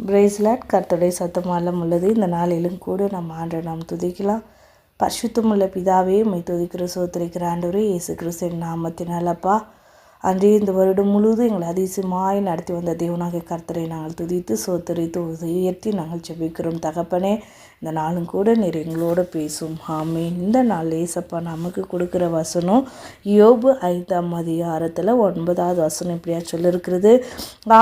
பிரேஸ்லாட் கர்த்தருடைய சத்தமாலம் உள்ளது. இந்த நாளிலும் கூட நம்ம ஆண்டவரை நாம் துதிக்கலாம். பரிசுத்தமுள்ள பிதாவே உம்மை துதிக்கிற சோத்திரிக்கிற ஆண்டவரே இயேசு கிறிஸ்துவின் நாமத்தினால் அப்பா, அன்றே இந்த வருடம் முழுவதும் எங்களை அதிசயமாய் நடத்தி வந்த தேவனாகிய கர்த்தரை நாங்கள் துதித்து சோத்தரித்து உயர்த்தி நாங்கள் ஜெபிக்கிறோம். தகப்பனே, இந்த நாளும் கூட நீர் எங்களோட பேசும். ஆமென். இந்த நாள் ஏசப்பா நமக்கு கொடுக்குற வசனம் யோபு 5ஆம் அதிகாரத்தில் 9வது வசனம் இப்படியா சொல்லியிருக்கிறது.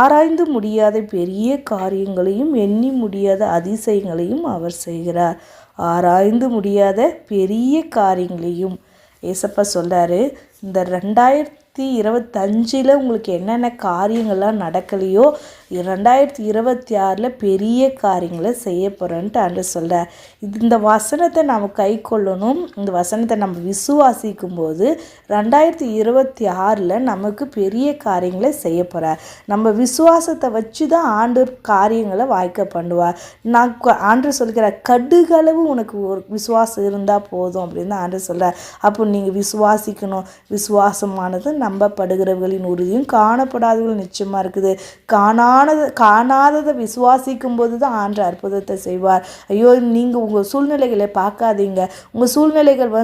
ஆராய்ந்து முடியாத பெரிய காரியங்களையும் எண்ணி முடியாத அதிசயங்களையும் அவர் செய்கிறார். ஆராய்ந்து முடியாத பெரிய காரியங்களையும் ஏசப்பா சொல்கிறாரு. இந்த 2025 உங்களுக்கு என்னென்ன காரியங்கள்லாம் நடக்கலையோ 2026 பெரிய காரியங்களை செய்ய போகிறேன்ட்டு ஆண்டவர் சொல்கிறார். இந்த வசனத்தை நம்ம கை கொள்ளணும். இந்த வசனத்தை நம்ம விசுவாசிக்கும் போது 2026 நமக்கு பெரிய காரியங்களை செய்ய போகிறார். நம்ம விசுவாசத்தை வச்சு தான் ஆண்டவர் காரியங்களை வாய்க்க பண்ணுவார். நான் ஆண்டவர் சொல்கிற கடுகளவு உனக்கு ஒரு விசுவாசம் இருந்தால் போதும் அப்படின்னு தான் ஆண்டவர் சொல்கிறார். அப்போ நீங்கள் விசுவாசிக்கணும். விசுவாசமானது நம்பப்படுகிறவர்களின் உறுதியும் காணப்படாதவர்கள் நிச்சயமாக இருக்குது. காணாததை விசுவாசிக்கும் போது தான் ஆண்டு அற்புதத்தை செய்வார். ஐயோ, நீங்கள் உங்கள் சூழ்நிலைகளை பார்க்காதீங்க. உங்கள் சூழ்நிலைகள்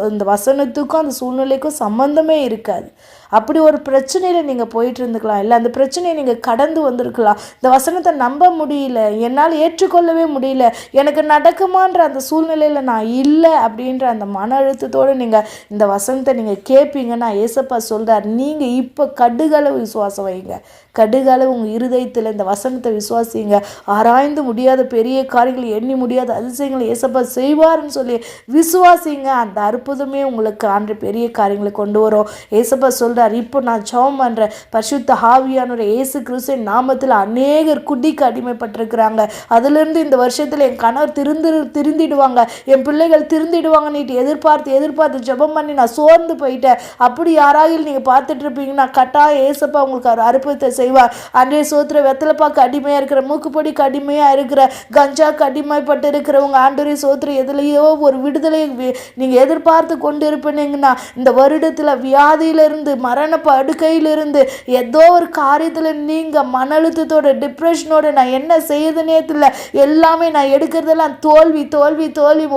இந்த வசனத்துக்கும் அந்த சூழ்நிலைக்கும் சம்மந்தமே இருக்காது. அப்படி ஒரு பிரச்சனையில் நீங்கள் போயிட்டு இருந்துக்கலாம், இல்லை அந்த பிரச்சனையை நீங்கள் கடந்து வந்திருக்கலாம். இந்த வசனத்தை நம்ப முடியல, என்னால் ஏற்றுக்கொள்ளவே முடியல, எனக்கு நடக்குமான்ற அந்த சூழ்நிலையில் நான் இல்லை அப்படின்ற அந்த மன அழுத்தத்தோடு நீங்கள் இந்த வசனத்தை நீங்கள் கேட்பீங்கன்னா ஏசப்பா சொல்கிறார், நீங்கள் இப்போ கடுகளவு விசுவாசம் வைங்க. கடுகளவு உங்கள் இருதயத்தில் இந்த வசனத்தை விசுவாசிங்க. ஆராய்ந்து முடியாத பெரிய காரியங்களை எண்ணி முடியாத அதிசயங்களை ஏசப்பா செய்வார்னு சொல்லி விசுவாசிங்க. அந்த அற்புதமே உங்களுக்கு ஆண்டு பெரிய காரியங்களை கொண்டு வரும். ஏசப்பா சொல்கிறார், இப்போ நான் ஜெபம் பண்ணுறேன், பரிசுத்த ஆவியானவரே இயேசு கிறிஸ்துவின் நாமத்தில் அநேகர் குடிக்கு அடிமைப்பட்டிருக்கிறாங்க. அதிலிருந்து இந்த வருஷத்தில் என் கணவர் திருந்திடுவாங்க, என் பிள்ளைகள் திருந்திடுவாங்க நீட்டு எதிர்பார்த்து ஜெபம் பண்ணி நான் சோர்ந்து போயிட்டேன். அப்படி யாராவது நீங்கள் பார்த்துட்டு இருப்பீங்கன்னா கட்டாயம் ஏசப்பா உங்களுக்கு ஒரு அற்புதத்தை செய்வார். அன்றைய சோத்திர வெத்தலைப்பாக்கு அடிமையாக இருக்கிற, மூக்குப்பொடிக்கு அடிமையாக இருக்கிற, கஞ்சாக்கு அடிமைப்பட்டு இருக்கிறவங்க ஆண்டவரே சோத்திர எதுலையோ ஒரு விடுதலை நீங்கள் எதிர்பார்த்து கொண்டு இருப்பீங்கன்னா இந்த வருடத்தில் வியாதியிலிருந்து மரண படுக்கையிலிருந்து ஏதோ ஒரு காரியத்தில் நீங்கள் மன அழுத்தத்தோட டிப்ரெஷனோட நான் என்ன செய்யுதுன்னே தெரியல, எல்லாமே நான் எடுக்கிறதெல்லாம் தோல்வி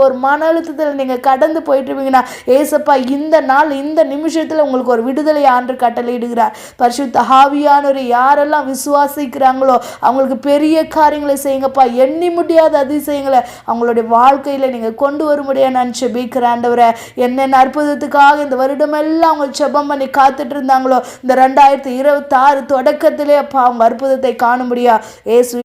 ஒரு மன அழுத்தத்தில் நீங்கள் கடந்து போயிட்டுருவீங்கன்னா ஏசப்பா இந்த நாள் இந்த நிமிஷத்தில் உங்களுக்கு ஒரு விடுதலை ஆண்டு கட்டளையிடுகிறார். பரிசுத்த ஆவியானவர் யாரெல்லாம் விசுவாசிக்கிறாங்களோ அவங்களுக்கு பெரிய காரியங்களை செய்யுங்கப்பா. எண்ணி முடியாத அதிசயங்களை அவங்களுடைய வாழ்க்கையில் நீங்கள் கொண்டு வர முடியாது. நான் ஜெபிக்கிறேன் ஆண்டவரே, என்னென்ன அற்புதத்துக்காக இந்த வருடமெல்லாம் அவங்க ஜெபம் பண்ணி காத்துட்டு இருந்தாங்களோ இந்த 2026 தொடக்கத்திலே அப்பா அவங்க அற்புதத்தை காண முடியா. ஏசு